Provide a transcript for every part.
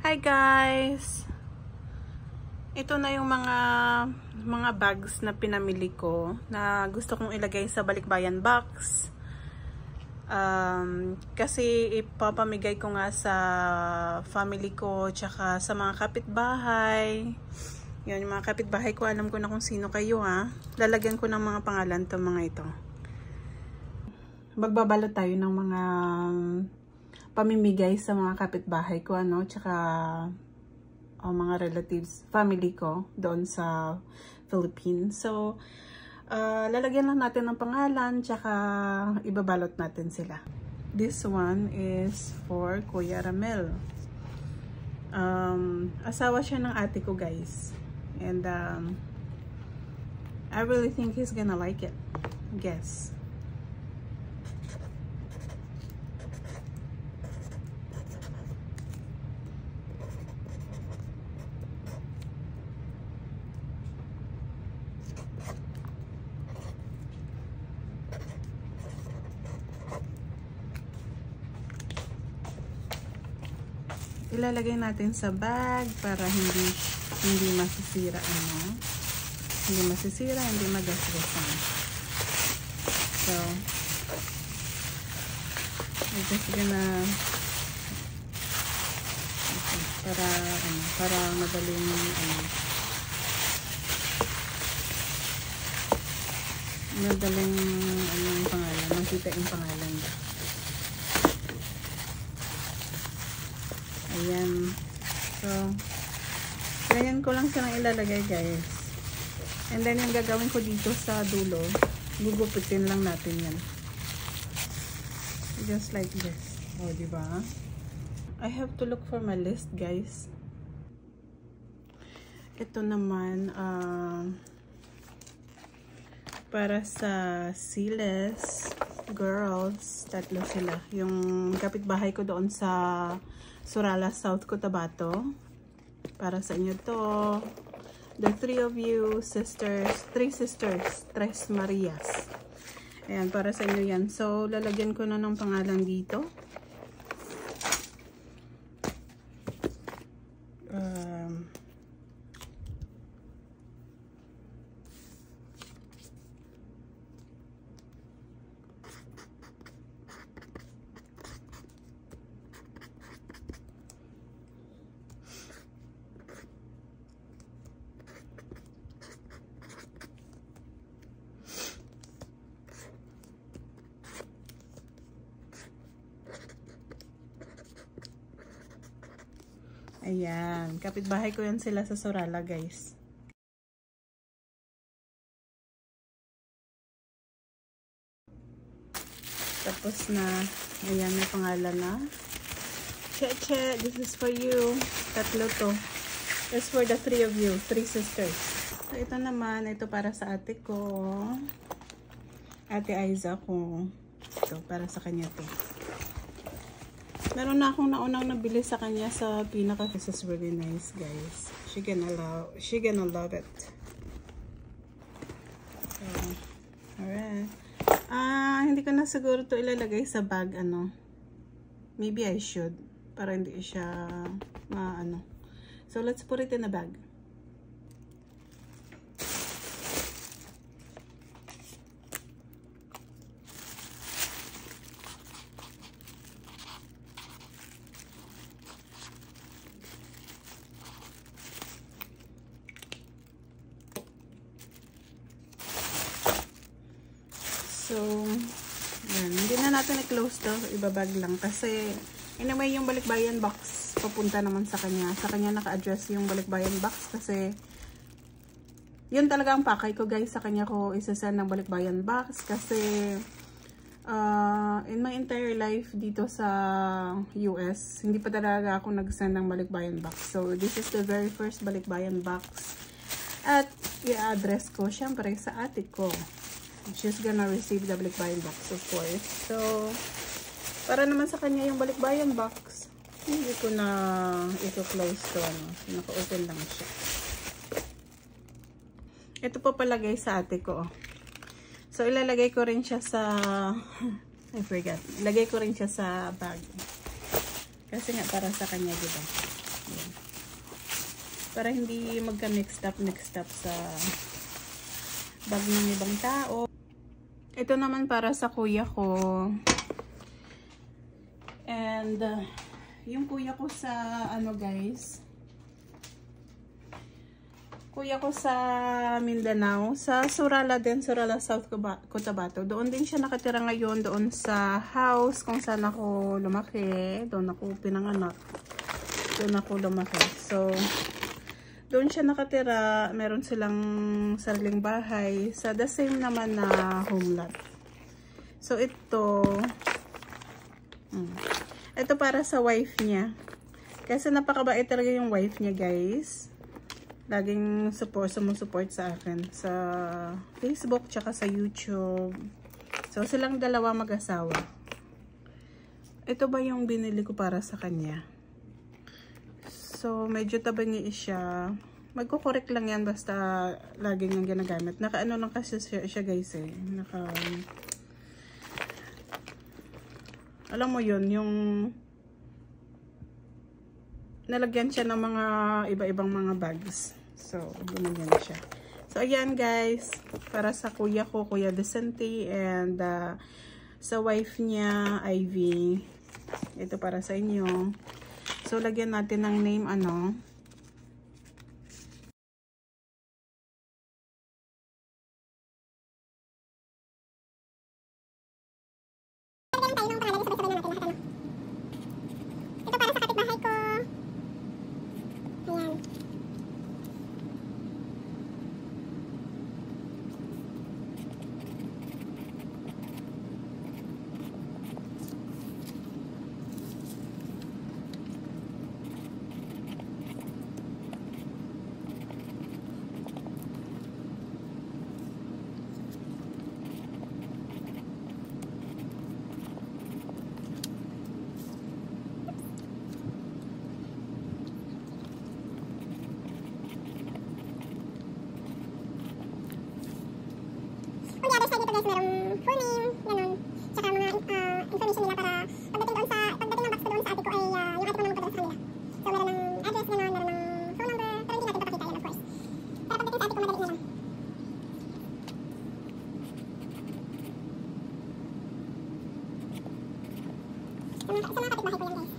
Hi guys! Ito na yung mga bags na pinamili ko na gusto kong ilagay sa balikbayan box. Kasi ipapamigay ko nga sa family ko tsaka sa mga kapitbahay. Yun, yung mga kapitbahay ko, alam ko na kung sino kayo ha. Lalagyan ko ng mga pangalan to mga ito. Magbabalot tayo ng mga pamimigay sa mga kapitbahay ko, ano, tsaka mga relatives, family ko doon sa Philippines. So, lalagyan lang natin ng pangalan, tsaka ibabalot natin sila. This one is for Kuya Ramel. Asawa siya ng ate ko, guys. And I really think he's gonna like it. Guess. Ilalagay natin sa bag para hindi masisira, ano. Hindi masisira, hindi magasgasan. So, I'm just gonna para madaling yung pangalan, makita yung pangalan. Ayan. So, ganyan ko lang siya ilalagay, guys. And then, yung gagawin ko dito sa dulo, gugupitin lang natin yan. Just like this. O, diba? I have to look for my list, guys. Ito naman, para sa Siles girls, tatlo sila. Yung kapitbahay ko doon sa Surala, South Cotabato. Para sa inyo to. The three of you sisters, three sisters, Tres Marias. Ayan, para sa inyo yan. So, lalagyan ko na ng pangalan dito. Ayan, kapitbahay ko yan sila sa Surala, guys. Tapos na, ayan, may pangalan na. Che, this is for you. Tatlo to. It's for the three of you, three sisters. So, ito naman, ito para sa ate ko. Ate Aiza ko. Ito, para sa kanya to. Meron na akong naunang nabili sa kanya sa pinaka. This is really nice, guys. She gonna love it. So, alright. Hindi ko na siguro to ilalagay sa bag, ano. Maybe I should. Para hindi siya, ano. So, let's put it in a bag. So, yan. Hindi na natin i-close to. Ibabag lang. Kasi, anyway, yung balikbayan box, papunta naman sa kanya. Sa kanya naka-address yung balikbayan box. Kasi, yun talaga ang pakay ko, guys. Sa kanya ko isasend ng balikbayan box. Kasi, in my entire life dito sa US, hindi pa talaga ako nag-send ng balikbayan box. So, this is the very first balikbayan box. At, i-address ko, syempre, sa ate ko. She's gonna receive the balikbayan box, of course. So, para naman sa kanya yung balikbayan box, hindi ko na i-close to, ano. Naka-open lang siya. Ito po palagay sa ate ko. So, ilalagay ko rin siya sa, I forgot. Ilagay ko rin siya sa bag. Kasi nga, para sa kanya, diba? Ayan. Para hindi magka-mixed up sa bag ng ibang tao. Ito naman para sa kuya ko. And yung kuya ko sa ano guys, kuya ko sa Mindanao, sa Surala din, Surala, South Cotabato. Doon din siya nakatira ngayon, doon sa house kung saan ako lumaki. Doon ako pinanganak. Doon ako lumaki. So, doon siya nakatira. Meron silang sariling bahay sa the same naman na home lot. So, ito para sa wife niya. Kasi napakabait talaga yung wife niya guys. Laging sumusupport sa akin sa Facebook tsaka sa YouTube. So silang dalawa mag-asawa. Ito ba yung binili ko para sa kanya? So medyo tabangi siya. Magko-correct lang yan basta laging yung ginagamit. Naka-ano lang kasi siya guys eh. Alam mo yun, yung nalagyan siya ng mga iba-ibang mga bags. So, gumanyan siya. So, ayan guys. Para sa kuya ko, Kuya Vicente. And sa wife niya, Ivy. Ito para sa inyo. So, lagyan natin ng name, ano. Guys, merong full name, ganun. Tsaka mga information nila para pagdating ng box ko doon sa ate ko ay yung ate ko na magpadala sa kanila. So meron ng address, ganun, meron ng phone number, pero hindi natin papakita yan of course. Para pagdating sa ate ko, madali na lang. Sa mga kapitbahay ko yan guys.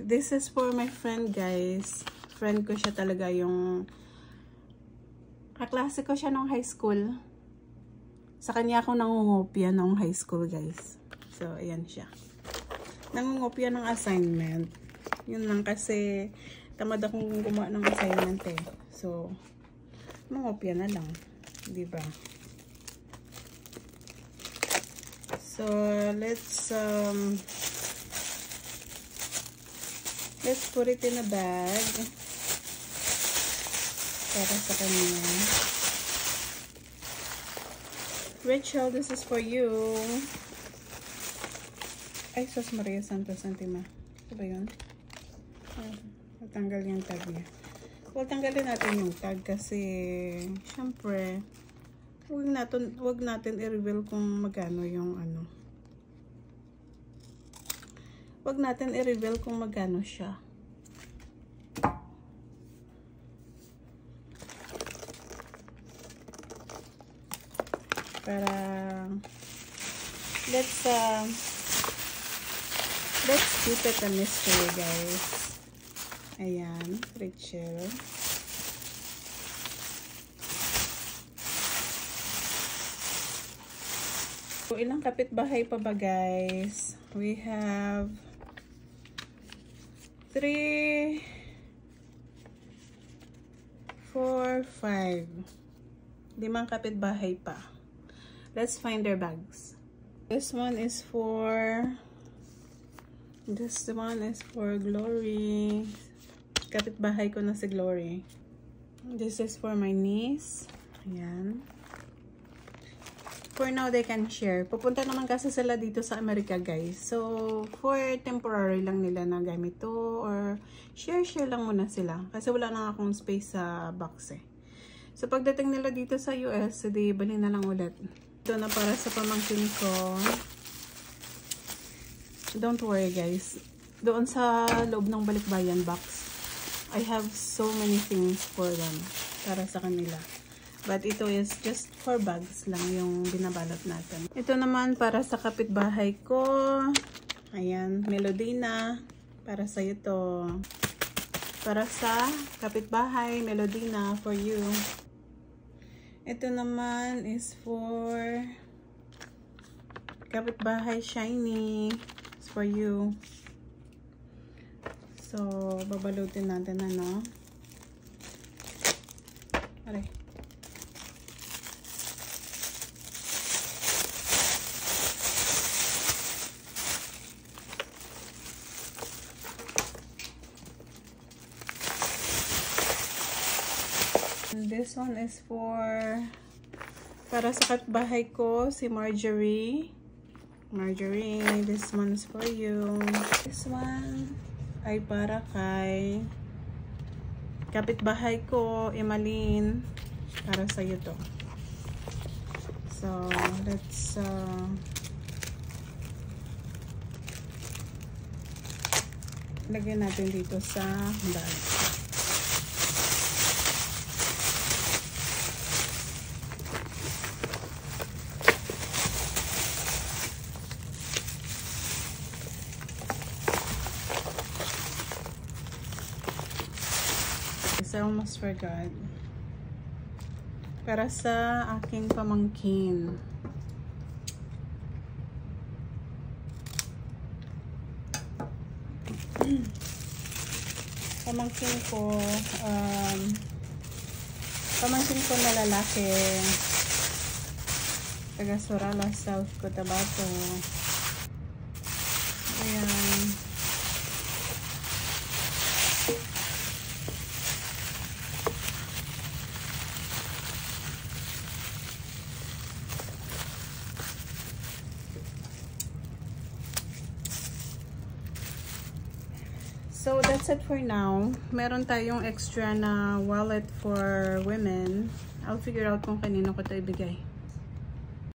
This is for my friend guys. Friend ko siya talaga, yung kaklase ko siya nung high school. Sa kanya ako nangungopia nung high school guys. So ayan siya. Nangungopia ng assignment. Yun lang kasi tamad akong gumawa ng assignment eh. So mangopia na lang, di ba? So let's put it in a bag para sa kanya. Rachel, this is for you. Ay, sus Maria Santos Santima. Ito ba yun? Natanggal yung tag niya. Well, tanggalin natin yung tag kasi syempre wag natin i-reveal kung magkano yung ano. Wag natin i-reveal kung magkano siya. Para let's keep it a mystery guys. Ayan, Rachel. So, ilang kapitbahay pa ba guys? We have 3, 4, 5. 5 kapitbahay pa. Let's find their bags. This one is for Glory. Kapitbahay ko na si Glory. This is for my niece. Ayan. for now, they can share. Pupunta naman kasi sila dito sa Amerika, guys. So, for temporary lang nila na gamit to. Or, share lang muna sila. Kasi wala na akong space sa box eh. So, pagdating nila dito sa US, di bali na lang ulit. Ito na para sa pamangkin ko. Don't worry, guys. Doon sa loob ng balikbayan box, I have so many things for them. Para sa kanila. But ito is just for bags lang yung binabalot natin. Ito naman para sa kapitbahay ko. Ayan, Melodina. Para sa ito. Para sa kapitbahay, Melodina, for you. Ito naman is for kapitbahay, Shiny. It's for you. So, babalutin natin ano. Aray. This one is para sa kapitbahay ko, si Marjorie. Marjorie, this one is for you. This one ay para kay kapitbahay ko, Emalyn. Para sa iyo to. So, let's lagyan natin dito sa bag. I almost forgot. Para sa aking pamangkin. Pamangkin ko na lalaki. Taga Sorala, South Cotabato. Ayan. So, that's it for now. Meron tayong extra na wallet for women. I'll figure out kung kanino ko ito ibigay.